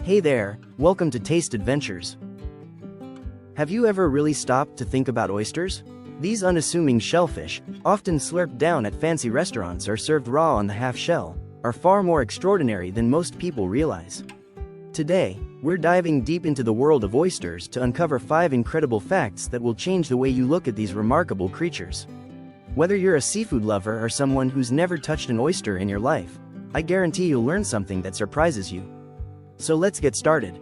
Hey there, welcome to Taste Adventures. Have you ever really stopped to think about oysters? These unassuming shellfish, often slurped down at fancy restaurants or served raw on the half shell, are far more extraordinary than most people realize. Today, we're diving deep into the world of oysters to uncover 5 incredible facts that will change the way you look at these remarkable creatures. Whether you're a seafood lover or someone who's never touched an oyster in your life, I guarantee you'll learn something that surprises you. So let's get started.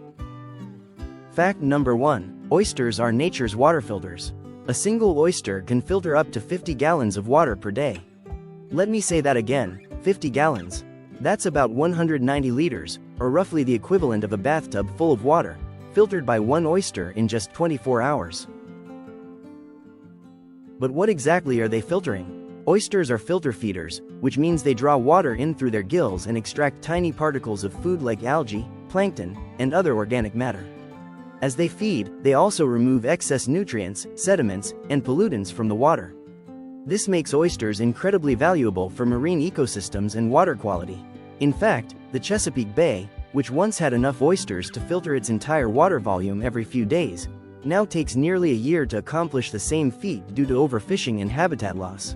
Fact number 1. Oysters are nature's water filters. A single oyster can filter up to 50 gallons of water per day. Let me say that again, 50 gallons. That's about 190 liters, or roughly the equivalent of a bathtub full of water, filtered by one oyster in just 24 hours. But what exactly are they filtering? Oysters are filter feeders, which means they draw water in through their gills and extract tiny particles of food like algae, plankton, and other organic matter. As they feed, they also remove excess nutrients, sediments, and pollutants from the water. This makes oysters incredibly valuable for marine ecosystems and water quality. In fact, the Chesapeake Bay, which once had enough oysters to filter its entire water volume every few days, now takes nearly a year to accomplish the same feat due to overfishing and habitat loss.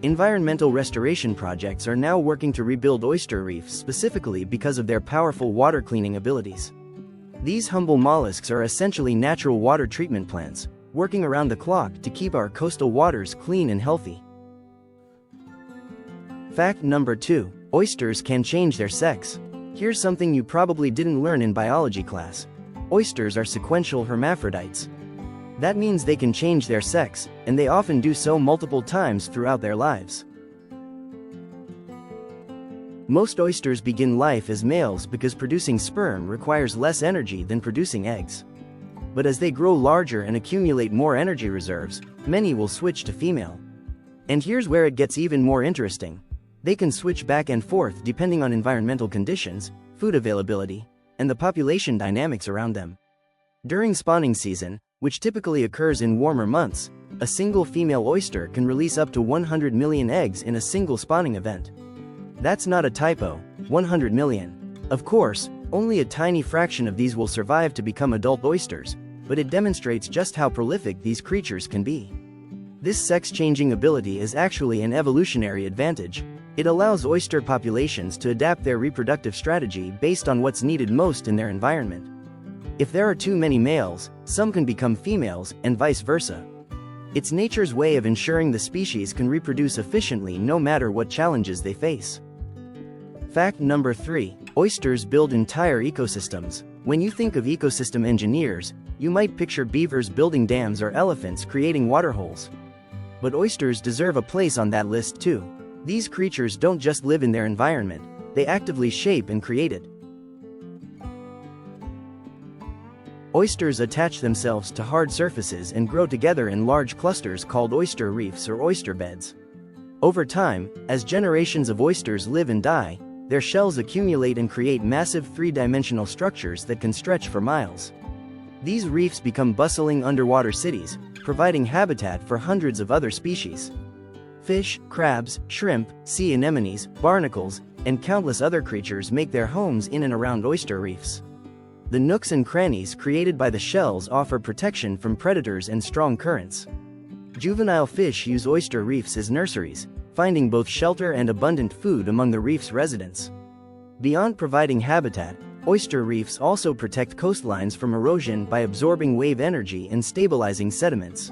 Environmental restoration projects are now working to rebuild oyster reefs specifically because of their powerful water cleaning abilities. These humble mollusks are essentially natural water treatment plants, working around the clock to keep our coastal waters clean and healthy. Fact number 2. Oysters can change their sex. Here's something you probably didn't learn in biology class. Oysters are sequential hermaphrodites. That means they can change their sex, and they often do so multiple times throughout their lives. Most oysters begin life as males because producing sperm requires less energy than producing eggs. But as they grow larger and accumulate more energy reserves, many will switch to female. And here's where it gets even more interesting. They can switch back and forth depending on environmental conditions, food availability, and the population dynamics around them. During spawning season, which typically occurs in warmer months, a single female oyster can release up to 100 million eggs in a single spawning event. That's not a typo, 100 million. Of course, only a tiny fraction of these will survive to become adult oysters, but it demonstrates just how prolific these creatures can be. This sex-changing ability is actually an evolutionary advantage. It allows oyster populations to adapt their reproductive strategy based on what's needed most in their environment. If there are too many males, some can become females, and vice versa. It's nature's way of ensuring the species can reproduce efficiently no matter what challenges they face. Fact number 3. Oysters build entire ecosystems. When you think of ecosystem engineers, you might picture beavers building dams or elephants creating waterholes. But oysters deserve a place on that list too. These creatures don't just live in their environment, they actively shape and create it. Oysters attach themselves to hard surfaces and grow together in large clusters called oyster reefs or oyster beds. Over time, as generations of oysters live and die, their shells accumulate and create massive 3-dimensional structures that can stretch for miles. These reefs become bustling underwater cities, providing habitat for hundreds of other species. Fish, crabs, shrimp, sea anemones, barnacles, and countless other creatures make their homes in and around oyster reefs. The nooks and crannies created by the shells offer protection from predators and strong currents. Juvenile fish use oyster reefs as nurseries, finding both shelter and abundant food among the reef's residents. Beyond providing habitat, oyster reefs also protect coastlines from erosion by absorbing wave energy and stabilizing sediments.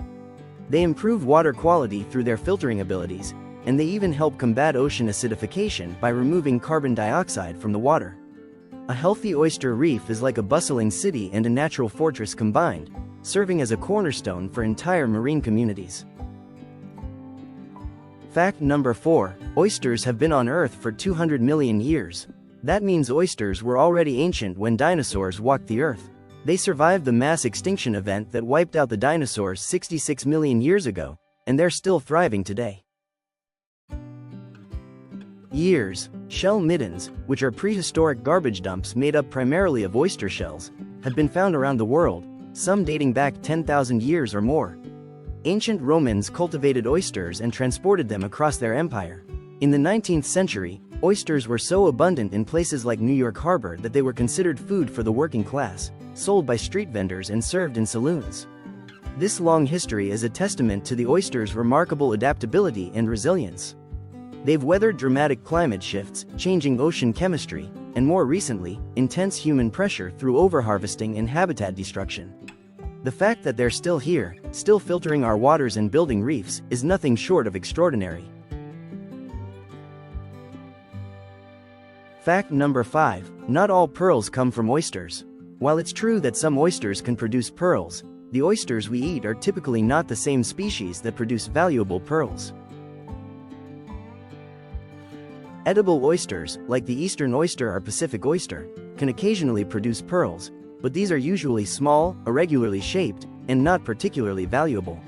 They improve water quality through their filtering abilities, and they even help combat ocean acidification by removing carbon dioxide from the water. A healthy oyster reef is like a bustling city and a natural fortress combined, serving as a cornerstone for entire marine communities. Fact number 4. Oysters have been on Earth for 200 million years. That means oysters were already ancient when dinosaurs walked the Earth. They survived the mass extinction event that wiped out the dinosaurs 66 million years ago, and they're still thriving today. Shell middens, which are prehistoric garbage dumps made up primarily of oyster shells, have been found around the world, some dating back 10,000 years or more. Ancient Romans cultivated oysters and transported them across their empire. In the 19th century, Oysters were so abundant in places like New York Harbor that they were considered food for the working class, sold by street vendors and served in saloons. This long history is a testament to the oyster's remarkable adaptability and resilience. They've weathered dramatic climate shifts, changing ocean chemistry, and more recently, intense human pressure through overharvesting and habitat destruction. The fact that they're still here, still filtering our waters and building reefs, is nothing short of extraordinary. Fact number 5. Not all pearls come from oysters. While it's true that some oysters can produce pearls, the oysters we eat are typically not the same species that produce valuable pearls. Edible oysters, like the eastern oyster or Pacific oyster, can occasionally produce pearls, but these are usually small, irregularly shaped, and not particularly valuable.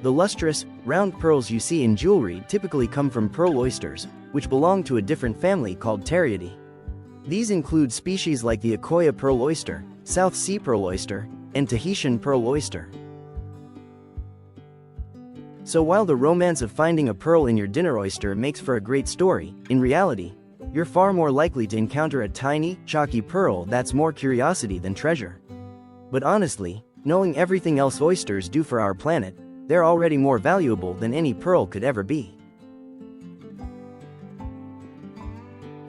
The lustrous, round pearls you see in jewelry typically come from pearl oysters, which belong to a different family called Pteridae. These include species like the Akoya pearl oyster, South Sea pearl oyster, and Tahitian pearl oyster. So while the romance of finding a pearl in your dinner oyster makes for a great story, in reality, you're far more likely to encounter a tiny, chalky pearl that's more curiosity than treasure. But honestly, knowing everything else oysters do for our planet, they're already more valuable than any pearl could ever be.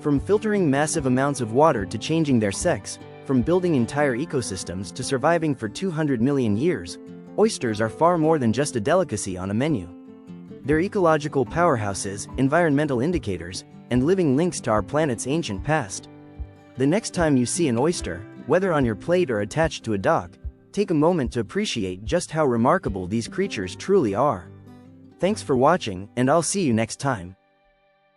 From filtering massive amounts of water to changing their sex, from building entire ecosystems to surviving for 200 million years, oysters are far more than just a delicacy on a menu. They're ecological powerhouses, environmental indicators, and living links to our planet's ancient past. The next time you see an oyster, whether on your plate or attached to a dock, take a moment to appreciate just how remarkable these creatures truly are. Thanks for watching, and I'll see you next time.